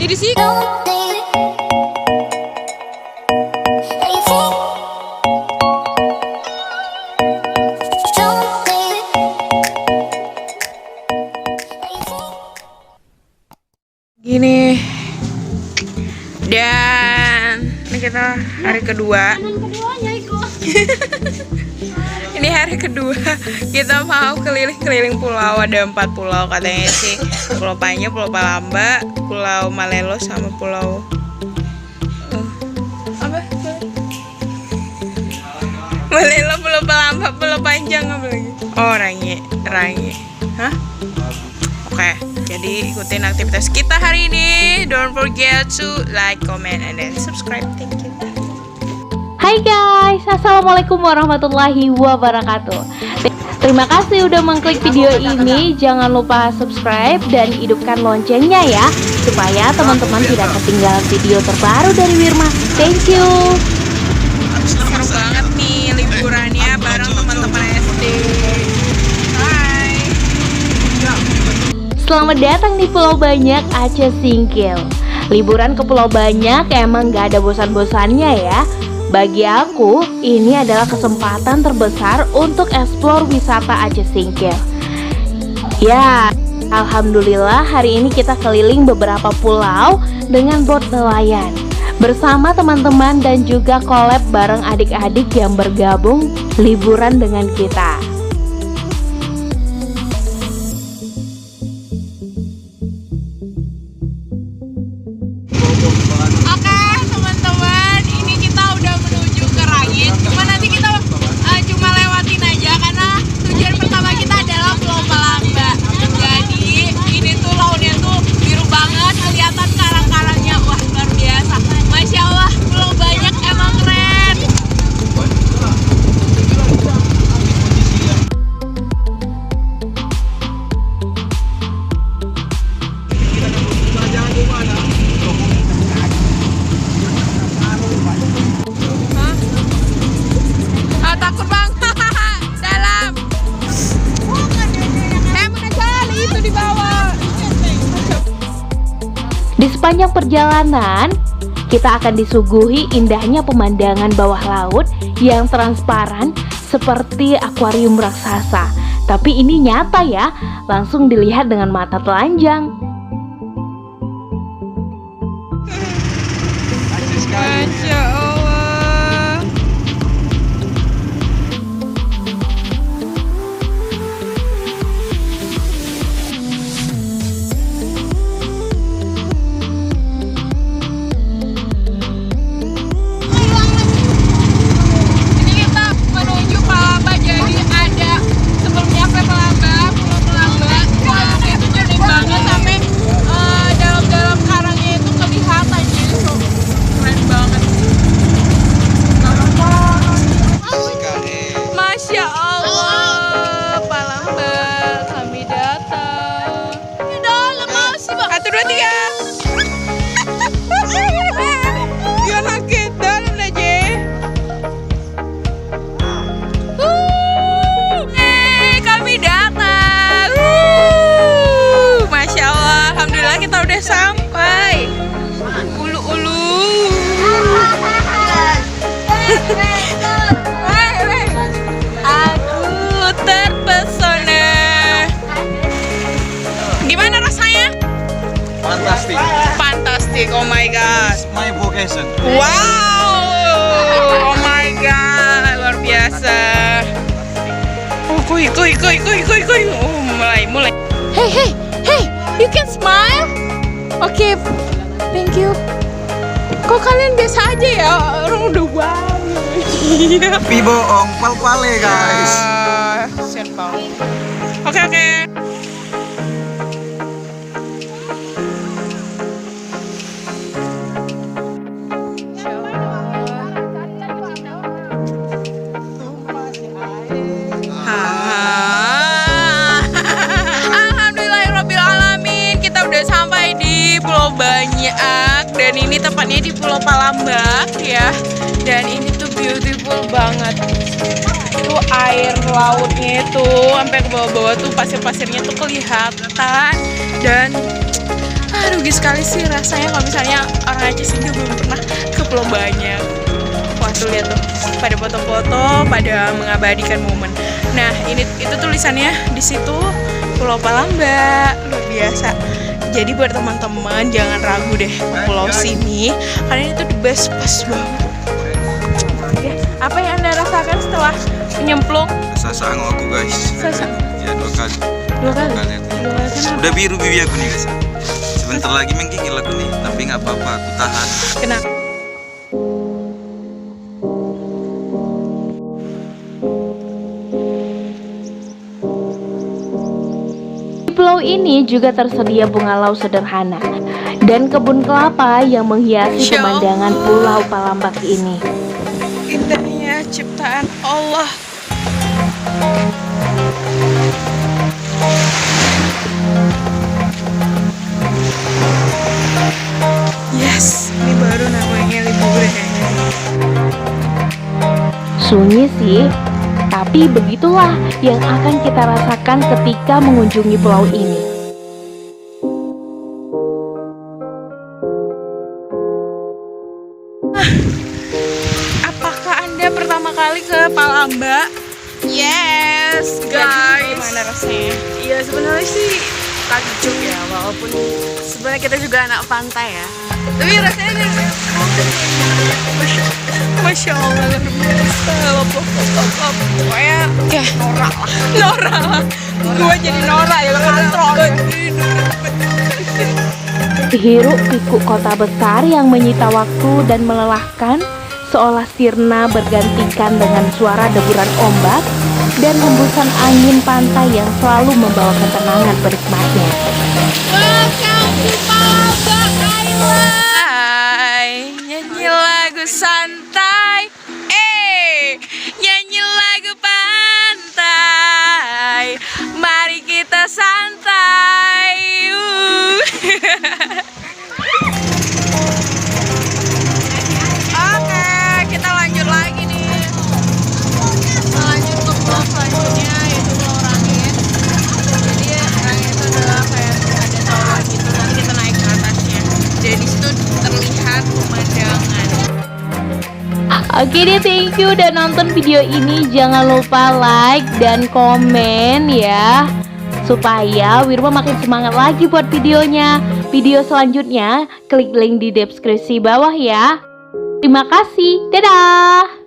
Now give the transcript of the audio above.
Di sini. Gini. Dan ini kita hari kedua. Ini hari kedua kita mau keliling-keliling pulau. Ada 4 pulau katanya sih. Pulau Panya, Pulau Palamba, Pulau Malelo, sama Pulau apa? Malelo, Pulau Palamba, Pulau Panjang, apa lagi? Oh, Rangi. Hah? Oke, jadi ikutin aktivitas kita hari ini. Don't forget to like, comment, and then subscribe. Thank you. Hai guys, assalamualaikum warahmatullahi wabarakatuh. Terima kasih udah mengklik video ini. Jangan lupa subscribe dan hidupkan loncengnya ya, supaya teman-teman tidak ketinggalan video terbaru dari Wirma. Thank you. Seru banget nih liburannya bareng teman-teman SD. Hai. Selamat datang di Pulau Banyak, Aceh Singkil. Liburan ke Pulau Banyak emang gak ada bosan-bosannya ya. Bagi aku, ini adalah kesempatan terbesar untuk eksplor wisata Aceh Singkil. Ya, alhamdulillah hari ini kita keliling beberapa pulau dengan boat nelayan bersama teman-teman dan juga collab bareng adik-adik yang bergabung liburan dengan kita. Di sepanjang perjalanan, kita akan disuguhi indahnya pemandangan bawah laut yang transparan seperti akuarium raksasa. Tapi ini nyata ya, langsung dilihat dengan mata telanjang. Masya Allah. Sampai ulu-ulu. Aku terpesona. Gimana rasanya? Fantastic. Fantastic. Oh my god. It's my vocation. Wow. Oh my god. Luar biasa. Oh, kuy. Oh, mulai. Hey. You can smile. Oke, thank you. Kok kalian biasa aja ya? Orang udah wow. Tapi bohong, pal-pale guys. Oke. Sampai di Pulau Banyak, dan ini tempatnya di Pulau Palamba ya. Dan ini tuh beautiful banget. Tuh air lautnya itu sampai ke bawah-bawah tuh pasir-pasirnya tuh kelihatan. Dan rugi sekali sih rasanya kalau misalnya orang Aceh sini belum pernah ke Pulau Banyak. Wah tuh lihat tuh, pada foto-foto, pada mengabadikan momen. Nah itu tulisannya di situ Pulau Palamba, luar biasa. Jadi buat teman-teman jangan ragu deh ke pulau sini, karena itu the best, pas banget. Oke, apa yang Anda rasakan setelah menyemplung? Sasa aku guys. Sasa. Ya 2 kali. 2 kali. 2 kali. Kenapa? Udah biru bibi aku nih guys. Sebentar lagi menggigil aku nih, tapi nggak apa-apa, aku tahan. Kenapa? Di pulau ini juga tersedia bunga lau sederhana dan kebun kelapa yang menghiasi Masya pemandangan Allah. Pulau Palambak ini. Indahnya ciptaan Allah. Yes, ini baru namanya liburan. Sunyi sih, tapi begitulah yang akan kita rasakan ketika mengunjungi pulau ini. Apakah Anda pertama kali ke Palamba? Yes, guys. Gimana rasanya? Iya sebenarnya sih takjub ya, walaupun sebenarnya kita juga anak pantai ya. Tapi rasanya ini Masya Allah, luar biasa. Pokoknya ya norak lah. Norak lah. Gue jadi norak ya, katro. Hiruk pikuk kota besar yang menyita waktu dan melelahkan, seolah sirna bergantikan dengan suara deburan ombak dan hembusan angin pantai yang selalu membawa ketenangan penikmatnya. Hai, nyanyi lagu santai. Nyanyi lagu pantai. Mari kita santai. Oke, kita lanjut lagi nih. kita lanjut ke pulau selanjutnya yaitu Pulau Rangit. Jadi Rangit itu adalah kayak ada sawah gitu, nanti kita naik ke atasnya. Jadi di situ terlihat pemandangan. Oke deh, thank you udah nonton video ini. Jangan lupa like dan komen ya, supaya Wirma makin semangat lagi buat videonya. Video selanjutnya klik link di deskripsi bawah ya. Terima kasih, dadah.